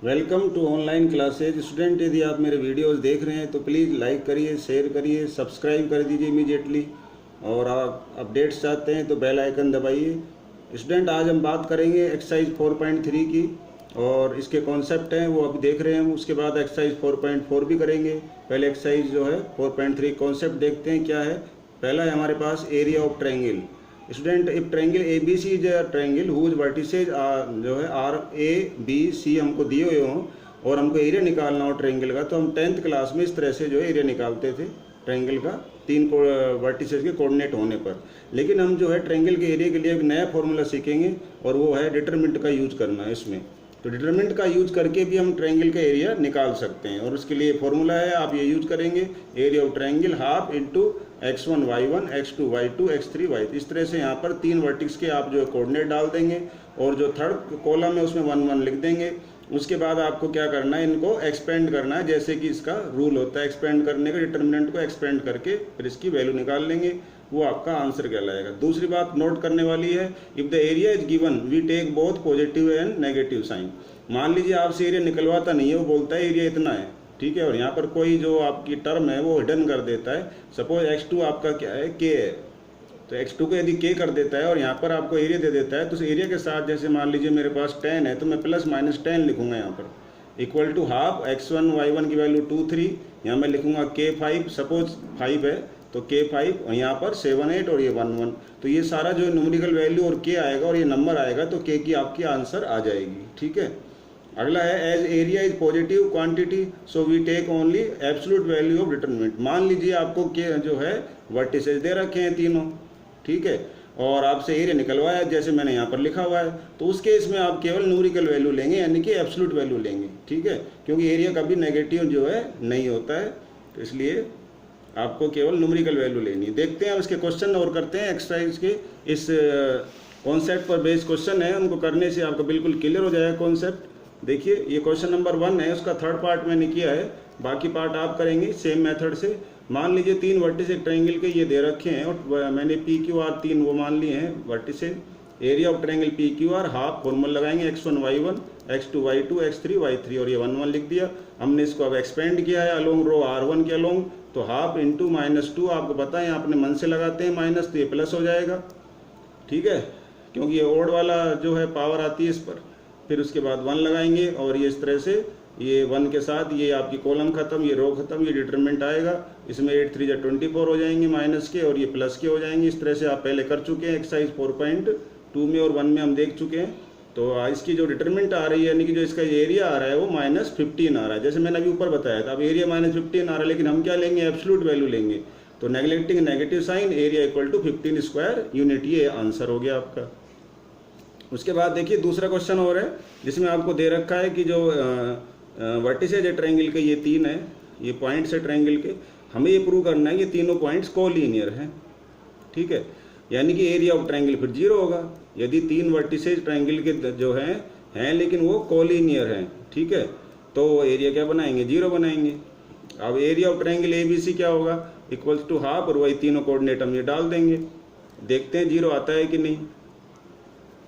Welcome to online classes. Student, यदि आप मेरे वीडियोस देख रहे हैं तो प्लीज़ लाइक करिए, शेयर करिए, सब्सक्राइब कर दीजिए इमीडिएटली। और आप अपडेट्स चाहते हैं तो बेल आइकन दबाइए। स्टूडेंट, आज हम बात करेंगे एक्सरसाइज 4.3 की, और इसके कॉन्सेप्ट हैं वो अभी देख रहे हैं। उसके बाद एक्सरसाइज 4.4 भी करेंगे। पहले एक्सरसाइज जो है 4.3 कॉन्सेप्ट देखते हैं क्या है। पहला है हमारे पास area of triangle. Student, if triangle A B C is a triangle whose vertices जो है आर ए बी सी हमको दिए हुए हों और हमको एरिया निकालना हो ट्रायंगल का, तो हम 10th क्लास में इस तरह से जो है एरिया निकालते थे ट्रायंगल का, 3 वर्टिसेज के कोऑर्डिनेट होने पर। लेकिन हम जो है ट्रायंगल के एरिया के लिए एक नया फॉर्मूला सीखेंगे और वो है डिटरमिनेंट का यूज करना है इसमें। तो डिटरमिनेंट का यूज करके भी हम ट्रायंगल का एरिया निकाल सकते हैं, और उसके लिए फॉर्मूला है, आप ये यूज करेंगे, area of triangle half into x1 y1 x2 y2 x3 y। इस तरह से यहाँ पर 3 वर्टिक्स के आप जो है कोऑर्डिनेट डाल देंगे और जो थर्ड कॉलम है उसमें 1 1 लिख देंगे। उसके बाद आपको क्या करना है, इनको एक्सपेंड करना है, जैसे कि इसका रूल होता है एक्सपेंड करने का। डिटरमिनेंट को एक्सपेंड करके फिर इसकी वैल्यू निकाल लेंगे, वो आपका आंसर कहलाएगा। दूसरी बात नोट करने वाली है, if the area is given we take both positive and negative sign. मान लीजिए आपसे एरिया निकलवाता नहीं है, वो बोलता है एरिया इतना है, ठीक है, और यहाँ पर कोई जो आपकी टर्म है वो हिडन कर देता है। सपोज x2 आपका क्या है, k है, तो x2 को यदि k कर देता है और यहाँ पर आपको एरिया दे देता है, तो उस एरिया के साथ जैसे मान लीजिए मेरे पास 10 है तो मैं प्लस माइनस 10 लिखूंगा यहाँ पर, equal to half x1 y1 की वैल्यू 2 3, यहाँ मैं लिखूंगा k5, सपोज 5 है तो k5, और यहाँ पर 7 8 और ये 1 1। तो ये सारा जो न्यूमेरिकल वैल्यू और k आएगा और ये नंबर आएगा, तो k की आपकी आंसर आ जाएगी, ठीक है। अगला है as area is positive quantity so we take only absolute value of determinant. मान लीजिए आपको के जो है वर्टिसेज दे रखे हैं तीनों, ठीक है, और आपसे एरिया निकलवाया जैसे मैंने यहाँ पर लिखा हुआ है, तो उस केस में आप केवल न्यूमेरिकल वैल्यू लेंगे, यानी कि एब्सोल्यूट वैल्यू लेंगे, ठीक है, क्योंकि एरिया कभी नेगेटिव जो है नहीं होता है, तो इसलिए आपको केवल न्यूमेरिकल वैल्यू लेनी है। देखते हैं अब इसके क्वेश्चन और करते हैं एक्सरसाइज के। इस कॉन्सेप्ट पर बेस्ड क्वेश्चन है, उनको करने से आपको बिल्कुल क्लियर हो जाएगा कॉन्सेप्ट। देखिए ये क्वेश्चन नंबर 1 है, उसका थर्ड पार्ट मैंने किया है, बाकी पार्ट आप करेंगे सेम मेथड से। मान लीजिए 3 वर्टिसेज एक ट्रायंगल के ये दे रखे हैं और मैंने पी क्यू आर 3 वो मान लिए हैं vertices. Area of triangle P Q R half formula लगाएंगे x1 y1 x2 y2 x3 y3 और ये 1 1 लिख दिया। हमने इसको अब एक्सपेंड किया है अलोंग रो r1 के अलोंग, तो हाफ इंटू -2, आपको पता है अपने मन से लगाते हैं माइनस, तो ये प्लस हो जाएगा, ठीक है, क्योंकि ये ओड वाला जो है पावर आती है इस पर। फिर उसके बाद 1 लगाएंगे और ये इस तरह से ये 1 के साथ ये आपकी कॉलम खत्म, ये रो खत्म, ये डिटरमिनेंट आएगा। इसमें 8 3 24 हो जाएंगे माइनस के, और ये प्लस के हो जाएंगे। इस तरह से आप पहले कर चुके हैं एक्सरसाइज 4.2 में और 1 में हम देख चुके हैं। तो इसकी जो डिटरमिनेंट आ रही है, यानी कि जो इसका एरिया आ रहा है वो -15 आ रहा है, जैसे मैंने अभी ऊपर बताया था। अब एरिया -15 आ रहा है, लेकिन हम क्या लेंगे, एब्सोल्यूट वैल्यू लेंगे। तो neglecting negative sign, area equal to 15 square unit, ये आंसर हो गया आपका। उसके बाद देखिए दूसरा क्वेश्चन और है, जिसमें आपको दे रखा है कि जो वर्टिसेज है ट्रायंगल के ये 3 है, ये पॉइंट्स है ट्रायंगल के, हमें ये प्रूव करना है कि तीनों पॉइंट्स कोलिनियर हैं, ठीक है, यानी कि एरिया ऑफ ट्रायंगल फिर 0 होगा यदि 3 वर्टिसेज ट्रायंगल के जो हैं लेकिन वो कोलिनियर हैं, ठीक है, तो एरिया क्या बनाएंगे, 0 बनाएंगे। अब area of triangle A B C क्या होगा, इक्वल्स टू हाफ, और वही तीनों कोऑर्डिनेट हम ये डाल देंगे, देखते हैं 0 आता है कि नहीं।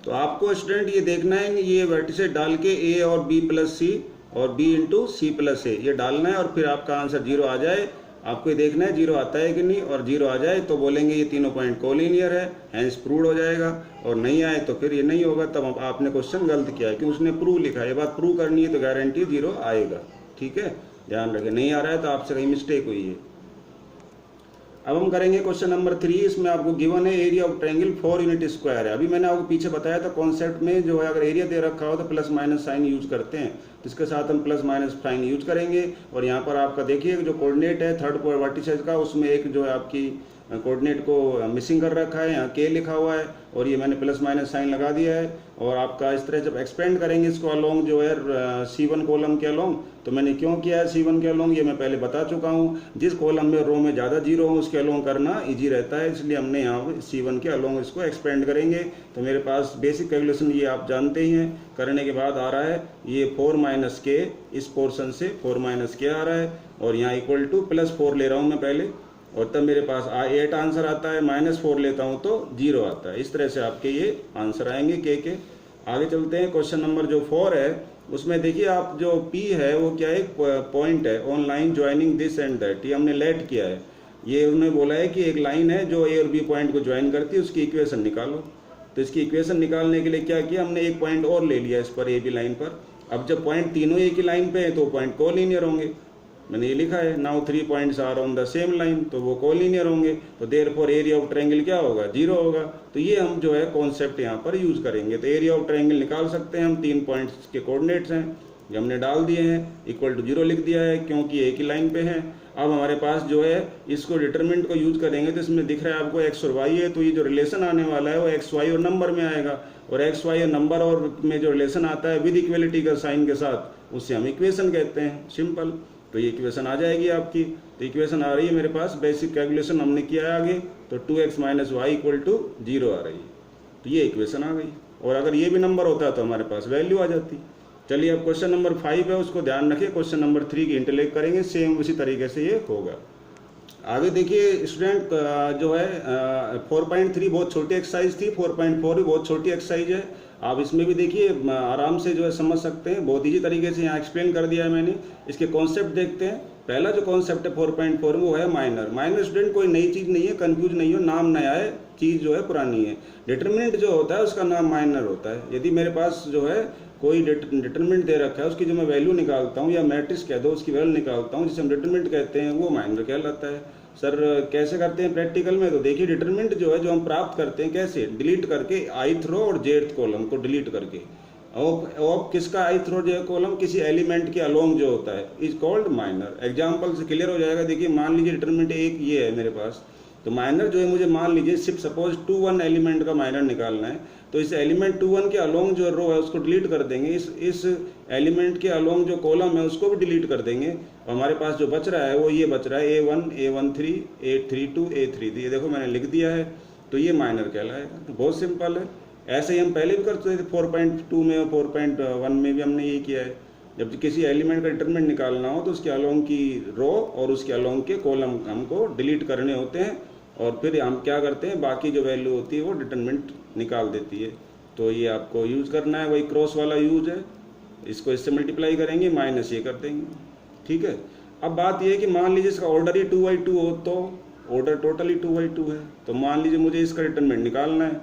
तो आपको स्टूडेंट ये देखना है कि ये वर्टिसेज डाल के ए और बी प्लस सी और बी इंटू सी प्लस ए ये डालना है, और फिर आपका आंसर 0 आ जाए। आपको ये देखना है 0 आता है कि नहीं, और 0 आ जाए तो बोलेंगे ये तीनों पॉइंट कोलिनियर है, हैंस प्रूव हो जाएगा, और नहीं आए तो फिर ये नहीं होगा, तब आपने क्वेश्चन गलत किया है, क्योंकि उसने प्रूव लिखा है। ये बात प्रूव करनी है तो गारंटी 0 आएगा, ठीक है, ध्यान रखें। नहीं आ रहा है तो आपसे कहीं मिस्टेक हुई है। अब हम करेंगे क्वेश्चन नंबर 3। इसमें आपको गिवन है area of triangle 4 unit square है। अभी मैंने आपको पीछे बताया था कॉन्सेप्ट में जो है, अगर एरिया दे रखा हो तो प्लस माइनस साइन यूज करते हैं, तो इसके साथ हम प्लस माइनस साइन यूज करेंगे। और यहाँ पर आपका देखिए जो कोऑर्डिनेट है थर्ड वर्टिसेज का, उसमें एक जो है आपकी कोऑर्डिनेट को मिसिंग कर रखा है, यहाँ के लिखा हुआ है, और ये मैंने प्लस माइनस साइन लगा दिया है। और आपका इस तरह जब एक्सपेंड करेंगे इसको अलोंग जो है C1 कॉलम के अलोंग, तो मैंने क्यों किया है C1 के अलोंग ये मैं पहले बता चुका हूँ। जिस कॉलम में रो में ज़्यादा जीरो हो उसके अलोंग करना इजी रहता है, इसलिए हमने यहाँ C1 के अलोंग इसको एक्सपेंड करेंगे। तो मेरे पास बेसिक कैलकुलेशन ये आप जानते ही हैं, करने के बाद आ रहा है ये 4 माइनस के, इस पोर्शन से 4 माइनस के आ रहा है, और यहाँ इक्वल टू +4 ले रहा हूँ मैं पहले, और तब मेरे पास 8 आंसर आता है, -4 लेता हूँ तो 0 आता है। इस तरह से आपके ये आंसर आएंगे के। आगे चलते हैं। क्वेश्चन नंबर जो 4 है उसमें देखिए आप जो P है वो क्या है, एक पॉइंट है on line joining this and that, ये हमने लेट किया है। ये उन्होंने बोला है कि एक लाइन है जो A और B पॉइंट को ज्वाइन करती है, उसकी इक्वेशन निकालो। तो इसकी इक्वेशन निकालने के लिए क्या किया हमने, एक पॉइंट और ले लिया इस पर AB लाइन पर। अब जब पॉइंट तीनों एक ही लाइन पे है तो पॉइंट कोलिनियर होंगे, मैंने ये लिखा है now 3 points are on the same line, तो वो कोलिनियर होंगे, तो देयरफॉर एरिया ऑफ ट्रायंगल क्या होगा, 0 होगा। तो ये हम जो है कॉन्सेप्ट यहाँ पर यूज करेंगे। तो एरिया ऑफ ट्रायंगल निकाल सकते हैं हम, 3 पॉइंट्स के कोऑर्डिनेट्स हैं जो हमने डाल दिए हैं, इक्वल टू 0 लिख दिया है क्योंकि एक ही लाइन पे है। अब हमारे पास जो है इसको डिटरमिनेंट को यूज करेंगे, तो इसमें दिख रहा है आपको x और y है, तो ये जो रिलेशन आने वाला है वो x y और नंबर में आएगा, और x y और नंबर और में जो रिलेशन आता है विद इक्वलिटी का साइन के साथ, उससे हम इक्वेशन कहते हैं, सिंपल। तो ये इक्वेशन आ जाएगी आपकी। तो इक्वेशन आ रही है मेरे पास, बेसिक कैलकुलेशन हमने किया है आगे, तो 2x minus y equal to 0 आ रही है। तो ये इक्वेशन आ गई, और अगर ये भी नंबर होता तो हमारे पास वैल्यू आ जाती। चलिए अब क्वेश्चन नंबर 5 है, उसको ध्यान रखिए। क्वेश्चन नंबर 3 की इंटरलेक्ट करेंगे, सेम उसी तरीके से ये होगा। आगे देखिए स्टूडेंट, जो है 4.3 बहुत छोटी एक्सरसाइज थी, 4.4 भी बहुत छोटी एक्सरसाइज है। आप इसमें भी देखिए आराम से जो है समझ सकते हैं, बहुत ईजी तरीके से यहाँ एक्सप्लेन कर दिया है मैंने। इसके कॉन्सेप्ट देखते हैं। पहला जो कॉन्सेप्ट है 4.4 वो है माइनर। माइनर स्टूडेंट कोई नई चीज़ नहीं है, कंफ्यूज नहीं हो, नाम नया है, चीज़ जो है पुरानी है। डिटरमिनेंट जो होता है उसका नाम माइनर होता है। यदि मेरे पास जो है कोई डिटरमिनेंट दे रखा है, उसकी जो मैं वैल्यू निकालता हूँ, या मैट्रिक्स कह दो उसकी वैल्यू निकालता हूँ, जिसे हम डिटरमिनेंट कहते हैं, वो माइनर कहलाता है। सर कैसे करते हैं प्रैक्टिकल में, तो देखिए डिटरमिनेंट जो है जो हम प्राप्त करते हैं कैसे, डिलीट करके ith रो और jth कॉलम को डिलीट करके, और किसका ith रो j कॉलम, किसी एलिमेंट के अलोंग जो होता है, इज कॉल्ड माइनर। एग्जाम्पल से क्लियर हो जाएगा। देखिए मान लीजिए डिटरमिनेंट एक ये है मेरे पास, तो माइनर जो है मुझे मान लीजिए सिर्फ सपोज 2 1 एलिमेंट का माइनर निकालना है, तो इस एलिमेंट 2 1 के अलोंग जो रो है उसको डिलीट कर देंगे, इस एलिमेंट के अलोंग जो कॉलम है उसको भी डिलीट कर देंगे, और हमारे पास जो बच रहा है वो ये बच रहा है A1 A13 A32 A33। ये देखो मैंने लिख दिया है, तो ये माइनर कहलाएगा। तो बहुत सिंपल है। ऐसे ही हम पहले भी करते थे 4.2 में और 4.1 में भी हमने ये किया है। जब किसी एलिमेंट का डिटरमिनेंट निकालना हो तो उसके अलोंग की रो और उसके अलोंग के कॉलम हमको डिलीट करने होते हैं, और फिर हम क्या करते हैं, बाकी जो वैल्यू होती है वो डिटरमिनेंट निकाल देती है। तो ये आपको यूज़ करना है, वही क्रॉस वाला यूज है। इसको इससे मल्टीप्लाई करेंगे, माइनस ये कर देंगे, ठीक है। अब बात ये है कि मान लीजिए इसका ऑर्डर ही 2/2 हो, तो ऑर्डर टोटली 2/2 है, तो मान लीजिए मुझे इसका डिटरमिनेंट निकालना है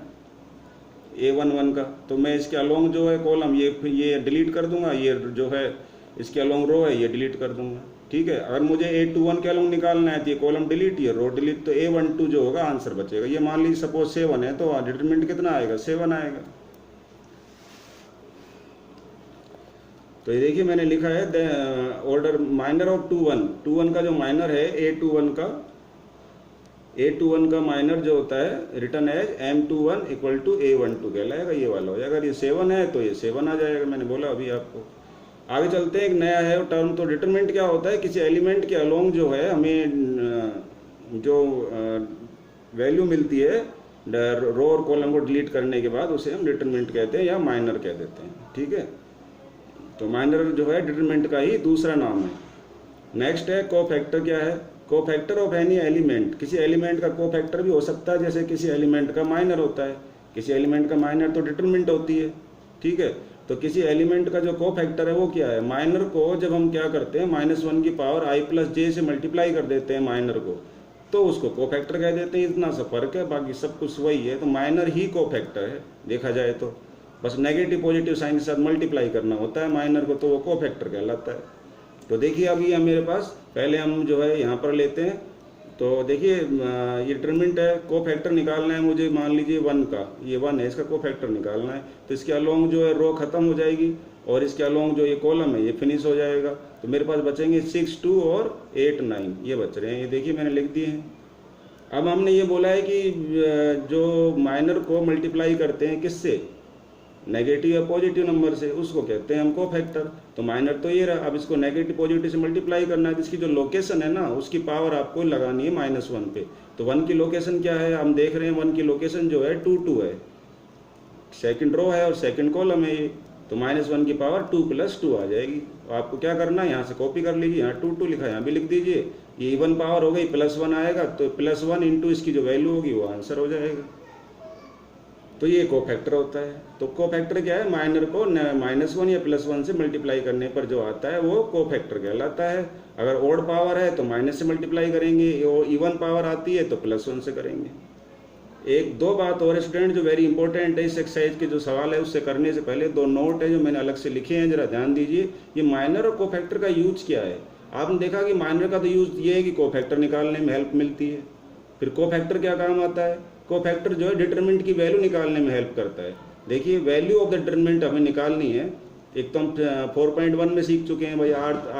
A11 का, तो मैं इसके अलोंग जो है कॉलम ये डिलीट कर दूंगा, ये जो है इसके अलोंग रो है ये डिलीट कर दूंगा, ठीक है। अगर मुझे A21 के अलोंग निकालना है तो ये कॉलम डिलीट, ये रो डिलीट, तो A12 जो होगा आंसर बचेगा। ये मान लीजिए सपोज 7 है, तो डिटरमिनेंट कितना आएगा, 7 आएगा। तो ये देखिए मैंने लिखा है ऑर्डर माइनर ऑफ 2 1 का जो माइनर है A21 का माइनर जो होता है return as M21 equal to A12 कहलाएगा, ये वाला हो जाएगा। अगर ये 7 है तो ये 7 आ जाएगा, मैंने बोला अभी आपको। आगे चलते हैं, एक नया है टर्म। तो डिटरमिनेंट क्या होता है, किसी एलिमेंट के अलोंग जो है हमें जो वैल्यू मिलती है रो और कॉलम को डिलीट करने के बाद, उसे हम डिटरमिनेंट कहते हैं या माइनर कह देते हैं, ठीक है। तो माइनर जो है डिटरमिनेंट का ही दूसरा नाम है। नेक्स्ट है कोफैक्टर। क्या है, कोफैक्टर ऑफ एनी एलिमेंट। किसी एलिमेंट का कोफैक्टर भी हो सकता है, जैसे किसी एलिमेंट का माइनर होता है। किसी एलिमेंट का माइनर तो डिटरमिनेंट होती है, ठीक है। तो किसी एलिमेंट का जो कोफैक्टर है वो क्या है, माइनर को जब हम क्या करते हैं -1 की पावर i+j से मल्टीप्लाई कर देते हैं माइनर को, तो उसको कोफैक्टर कह देते हैं। इतना सा फर्क है, बाकी सब कुछ वही है। तो माइनर ही कोफैक्टर है देखा जाए तो, बस नेगेटिव पॉजिटिव साइन के साथ मल्टीप्लाई करना होता है माइनर को, तो वो कोफैक्टर कहलाता है। तो देखिए अभी मेरे पास पहले हम जो है यहाँ पर लेते हैं। तो देखिए ये डिटरमिनेंट है, कोफैक्टर निकालना है मुझे, मान लीजिए 1 का, ये 1 है, इसका कोफैक्टर निकालना है। तो इसके अलोंग जो है रो खत्म हो जाएगी, और इसके अलोंग जो ये कॉलम है ये फिनिश हो जाएगा। तो मेरे पास बचेंगे 6 2 और 8 9, ये बच रहे हैं। ये देखिए मैंने लिख दिए हैं। अब हमने ये बोला है कि जो माइनर को मल्टीप्लाई करते हैं किससे, नेगेटिव या पॉजिटिव नंबर से, उसको कहते हैं हम कोफैक्टर। तो माइनर तो ये रहा, अब इसको नेगेटिव पॉजिटिव से मल्टीप्लाई करना है, तो इसकी जो लोकेशन है ना उसकी पावर आपको लगानी है -1 पे। तो 1 की लोकेशन क्या है, हम देख रहे हैं 1 की लोकेशन जो है 2 2 है, सेकंड रो है और सेकंड कॉलम है ये। तो -1 की पावर 2 + 2 आ जाएगी। तो आपको क्या करना है, यहाँ से कॉपी कर लीजिए, यहाँ 2 2 लिखा है, यहाँ भी लिख दीजिए। ये इवन पावर हो गई, +1 आएगा, तो +1 इंटू इसकी जो वैल्यू होगी वो आंसर हो जाएगा। तो ये कोफैक्टर होता है। तो कोफैक्टर क्या है, माइनर को -1 या +1 से मल्टीप्लाई करने पर जो आता है वो कोफैक्टर कहलाता है। अगर ओड पावर है तो माइनस से मल्टीप्लाई करेंगे, और इवन पावर आती है तो +1 से करेंगे। एक दो बात और स्टूडेंट जो वेरी इंपॉर्टेंट है इस एक्सरसाइज के जो सवाल है उससे करने से पहले, दो नोट है जो मैंने अलग से लिखे हैं, जरा ध्यान दीजिए। ये माइनर और कोफैक्टर का यूज क्या है। आपने देखा कि माइनर का तो यूज ये है कि कोफैक्टर निकालने में हेल्प मिलती है। फिर कोफैक्टर क्या काम आता है, कोफैक्टर जो है डिटरमिनेंट की वैल्यू निकालने में हेल्प करता है। देखिए वैल्यू ऑफ द डिटरमिनेंट हमें निकालनी है। एक तो हम 4.1 में सीख चुके हैं भाई,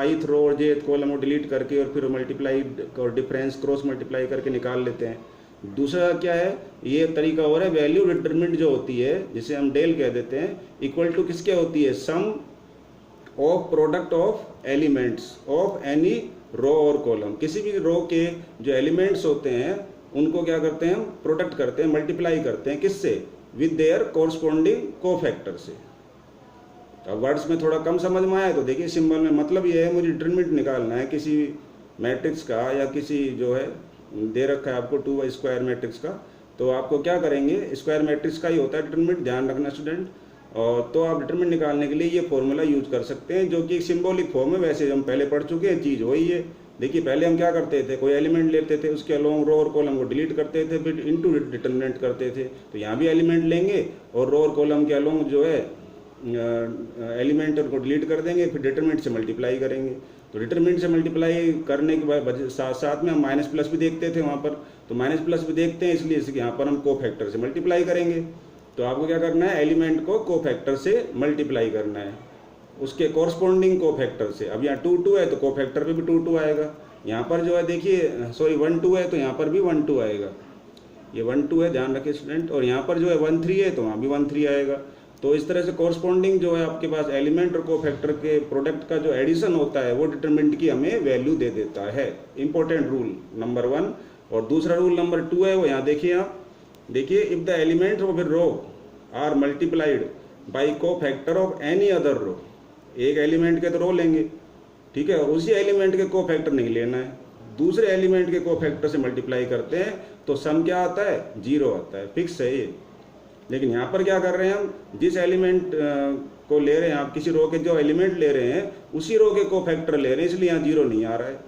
ith रो और jth कॉलम को डिलीट करके और फिर मल्टीप्लाई और डिफरेंस क्रॉस मल्टीप्लाई करके निकाल लेते हैं। दूसरा क्या है, ये तरीका और है, वैल्यू डिटरमिनेंट जो होती है जिसे हम डेल कह देते हैं, इक्वल टू किसके होती है, sum of product of elements of any row और कॉलम। किसी भी रो के जो एलिमेंट्स होते हैं उनको क्या करते हैं, हम प्रोडक्ट करते हैं, मल्टीप्लाई करते हैं, किससे, विद देयर कोरस्पॉन्डिंग कोफैक्टर से। अब वर्ड्स में थोड़ा कम समझ में आया तो देखिए सिंबल में मतलब ये है, मुझे डिटरमिनेंट निकालना है किसी मैट्रिक्स का या किसी जो है दे रखा है आपको 2y² मैट्रिक्स का, तो आपको क्या करेंगे, स्क्वायर मैट्रिक्स का ही होता है डिटरमिनेंट, ध्यान रखना स्टूडेंट। और तो आप डिटरमिनेंट निकालने के लिए ये फॉर्मूला यूज कर सकते हैं जो कि एक सिंबॉलिक फॉर्म है, वैसे हम पहले पढ़ चुके हैं, चीज़ वही है। देखिए पहले हम क्या करते थे, कोई एलिमेंट लेते थे, उसके अलोंग रो और कॉलम को डिलीट करते थे, फिर इनटू डिटरमिनेंट करते थे। तो यहाँ भी एलिमेंट लेंगे और रो और कॉलम के अलोंग जो है एलिमेंट को डिलीट कर देंगे, फिर डिटरमिनेंट से मल्टीप्लाई करेंगे। तो डिटरमिनेंट से मल्टीप्लाई करने के बाद साथ साथ में हम माइनस प्लस भी देखते थे वहाँ पर, तो माइनस प्लस भी देखते हैं, इसलिए इसके यहाँ पर हम कोफैक्टर से मल्टीप्लाई करेंगे। तो आपको क्या करना है, एलिमेंट को कोफैक्टर से मल्टीप्लाई करना है, उसके कॉरस्पॉन्डिंग कोफैक्टर से। अब यहाँ 2 है तो कोफैक्टर पे भी 2 आएगा। यहाँ पर जो है देखिए, सॉरी 1 है तो यहाँ पर भी 1 आएगा, ये 1 है, ध्यान रखिए स्टूडेंट। और यहाँ पर जो है 1 है तो वहाँ भी 1 आएगा। तो इस तरह से कॉरस्पॉन्डिंग जो है आपके पास एलिमेंट और कोफैक्टर के प्रोडक्ट का जो एडिशन होता है वो डिटरमिनेंट की हमें वैल्यू दे देता है। Important rule number 1। और दूसरा रूल नंबर 2 है वो यहाँ देखिए, आप देखिए, if the element of a row are multiplied by cofactor of any other row. एक एलिमेंट के तो रो लेंगे, ठीक है, और उसी एलिमेंट के कोफैक्टर नहीं लेना है, दूसरे एलिमेंट के कोफैक्टर से मल्टीप्लाई करते हैं तो सम क्या आता है, 0 आता है, फिक्स है ये। लेकिन यहाँ पर क्या कर रहे हैं हम, जिस एलिमेंट को ले रहे हैं, आप किसी रो के जो एलिमेंट ले रहे हैं उसी रो के कोफैक्टर ले रहे हैं, इसलिए यहाँ 0 नहीं आ रहा है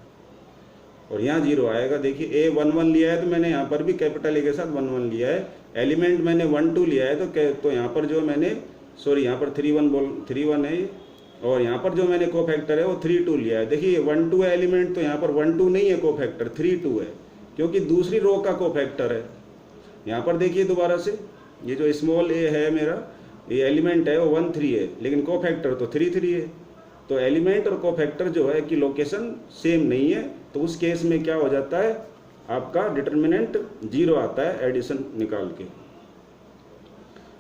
और यहाँ 0 आएगा। देखिए A11 लिया है तो मैंने यहाँ पर भी कैपिटल ए के साथ 11 लिया है, एलिमेंट मैंने 12 लिया है तो यहाँ पर जो मैंने, सॉरी यहाँ पर 31 है, और यहाँ पर जो मैंने कोफैक्टर है वो 32 लिया है। देखिए 12 है एलिमेंट, तो यहाँ पर 12 नहीं है कोफैक्टर, 32 है, क्योंकि दूसरी रो का कोफैक्टर है। यहाँ पर देखिए दोबारा से, ये जो स्मॉल a है मेरा, ये एलिमेंट है वो 13 है, लेकिन कोफैक्टर तो 33 है। तो एलिमेंट और कोफैक्टर जो है कि लोकेशन सेम नहीं है, तो उस केस में क्या हो जाता है, आपका डिटरमिनेंट 0 आता है एडिशन निकाल के।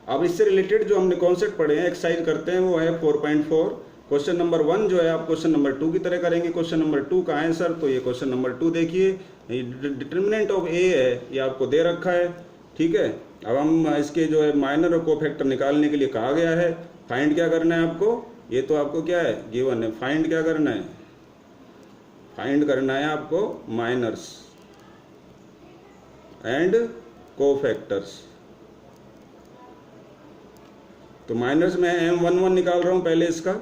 अब इससे रिलेटेड जो हमने कॉन्सेप्ट पढ़े हैं, एक्सरसाइज करते हैं, वो है 4.4। क्वेश्चन नंबर 1 जो है आप क्वेश्चन नंबर 2 की तरह करेंगे। क्वेश्चन नंबर 2 का आंसर, तो ये क्वेश्चन नंबर 2 देखिए, डिटरमिनेंट ऑफ a है, ये आपको दे रखा है, ठीक है। अब हम इसके जो है माइनर और कोफैक्टर निकालने के लिए कहा गया है। फाइंड क्या करना है आपको, ये तो आपको क्या है गिवन है, फाइंड क्या करना है, फाइंड करना है आपको माइनर्स एंड कोफैक्टर्स। तो माइनर्स में M11 निकाल रहा हूँ पहले इसका,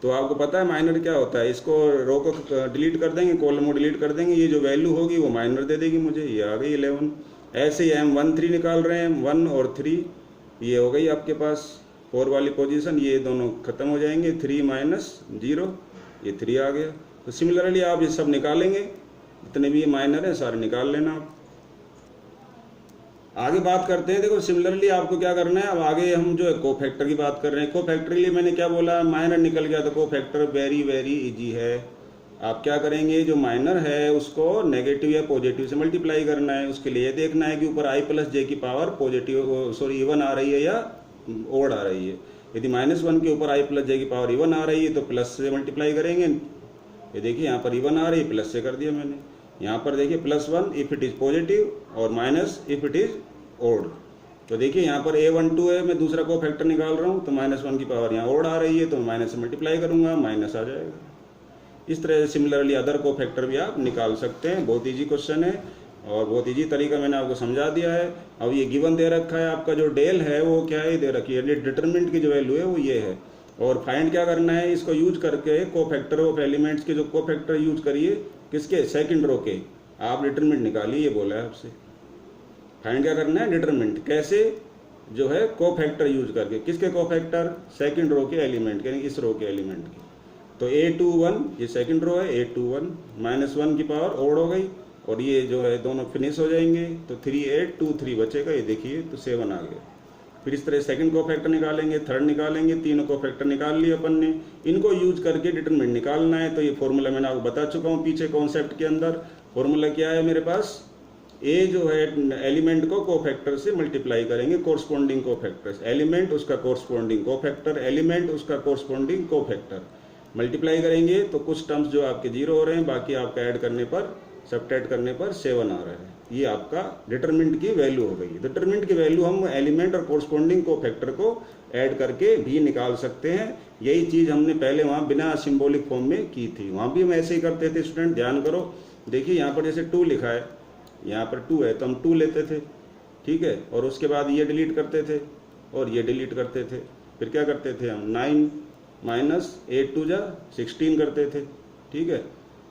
तो आपको पता है माइनर क्या होता है, इसको रो को डिलीट कर देंगे, कॉलम को डिलीट कर देंगे, ये जो वैल्यू होगी वो माइनर दे देगी मुझे, ये आ गई 11। ऐसे ही M13 निकाल रहे हैं, 1 और 3, ये हो गई आपके पास 4 वाली पोजीशन, ये दोनों खत्म हो जाएंगे, 3 - 0, ये 3 आ गया। तो सिमिलरली आप ये सब निकालेंगे, जितने भी ये माइनर हैं सारे निकाल लेना आप। आगे बात करते हैं, देखो सिमिलरली आपको क्या करना है, अब आगे हम जो है कोफैक्टर की बात कर रहे हैं। कोफैक्टर के लिए मैंने क्या बोला, माइनर निकल गया तो कोफैक्टर वेरी वेरी इजी है। आप क्या करेंगे, जो माइनर है उसको नेगेटिव या पॉजिटिव से मल्टीप्लाई करना है। उसके लिए देखना है कि ऊपर i+j की पावर पॉजिटिव, सॉरी इवन आ रही है या ओड आ रही है। यदि -1 के ऊपर i+j की पावर इवन आ रही है तो प्लस से मल्टीप्लाई करेंगे। ये देखिए यहाँ पर इवन आ रही है, प्लस से कर दिया मैंने। यहाँ पर देखिए +1 इफ इट इज़ पॉजिटिव और minus if it is odd. तो देखिए यहाँ पर A12 है, मैं दूसरा कोफैक्टर निकाल रहा हूँ, तो -1 की पावर यहाँ ओड आ रही है, तो माइनस से मल्टीप्लाई करूँगा, माइनस आ जाएगा। इस तरह से सिमिलरली अदर कोफैक्टर भी आप निकाल सकते हैं, बहुत ईजी क्वेश्चन है। और बहुत इजी तरीका मैंने आपको समझा दिया है। अब ये गिवन दे रखा है, आपका जो डेल है वो क्या है दे रखी है, डिटरमिनेंट की जो वैल्यू है वो ये है। और फाइंड क्या करना है, इसको यूज करके कोफैक्टर ऑफ एलिमेंट्स के जो कोफैक्टर यूज करिए किसके, सेकंड रो के, आप डिटरमिनेंट निकालिए, ये बोला है आपसे। फाइंड क्या करना है, डिटरमिनेंट, कैसे, जो है कोफैक्टर यूज करके, किसके कोफैक्टर, सेकंड रो के एलिमेंट के, यानी इस रो के एलिमेंट के। तो A21 ये सेकंड रो है, A21 -1 की पावर ओड हो गई, और ये जो है दोनों फिनिश हो जाएंगे, तो 3823 बचेगा, ये देखिए तो 7 आ गया। फिर इस तरह सेकंड कोफैक्टर निकालेंगे, थर्ड निकालेंगे, तीनों कोफैक्टर निकाल लिए अपन ने, इनको यूज करके डिटरमिनेंट निकालना है। तो ये फॉर्मूला मैंने आपको बता चुका हूँ पीछे कॉन्सेप्ट के अंदर। फॉर्मूला क्या है मेरे पास, ए जो है एलिमेंट को कोफैक्टर से मल्टीप्लाई करेंगे, कोरस्पॉन्डिंग कोफैक्टर्स, एलिमेंट उसका कोरस्पॉन्डिंग कोफैक्टर, एलिमेंट उसका कोरस्पॉन्डिंग कोफैक्टर, मल्टीप्लाई करेंगे तो कुछ टर्म्स जो आपके 0 हो रहे हैं, बाकी आपका ऐड करने पर, सब्ट्रैक्ट करने पर 7 आ रहा है। ये आपका डिटरमिनेंट की वैल्यू हो गई। डिटरमिनेंट की वैल्यू हम एलिमेंट और कोरस्पॉन्डिंग कोफैक्टर को ऐड करके भी निकाल सकते हैं। यही चीज़ हमने पहले वहाँ बिना सिंबॉलिक फॉर्म में की थी, वहाँ भी हम ऐसे ही करते थे। स्टूडेंट ध्यान करो, देखिए यहाँ पर जैसे 2 लिखा है, यहाँ पर 2 है तो हम 2 लेते थे, ठीक है, और उसके बाद ये डिलीट करते थे और ये डिलीट करते थे। फिर क्या करते थे हम, 9 - 8 2 = 16 करते थे, ठीक है।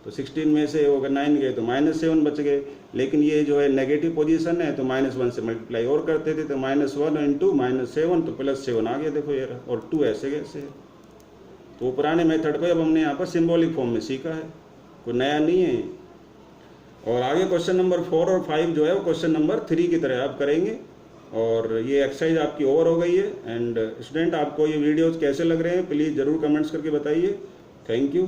तो 16 में से अगर 9 गए तो -7 बच गए। लेकिन ये जो है नेगेटिव पोजीशन है तो -1 से मल्टीप्लाई और करते थे, तो -1 × -7 तो +7 आ गया, देखो ये, और 2 ऐसे कैसे है। तो पुराने मेथड को अब हमने यहाँ पर सिंबॉलिक फॉर्म में सीखा है, कोई नया नहीं है। और आगे क्वेश्चन नंबर 4 और 5 जो है वो क्वेश्चन नंबर 3 की तरह आप करेंगे। और ये एक्सरसाइज आपकी ओवर हो गई है। एंड स्टूडेंट आपको ये वीडियोज़ कैसे लग रहे हैं प्लीज़ ज़रूर कमेंट्स करके बताइए। Thank you.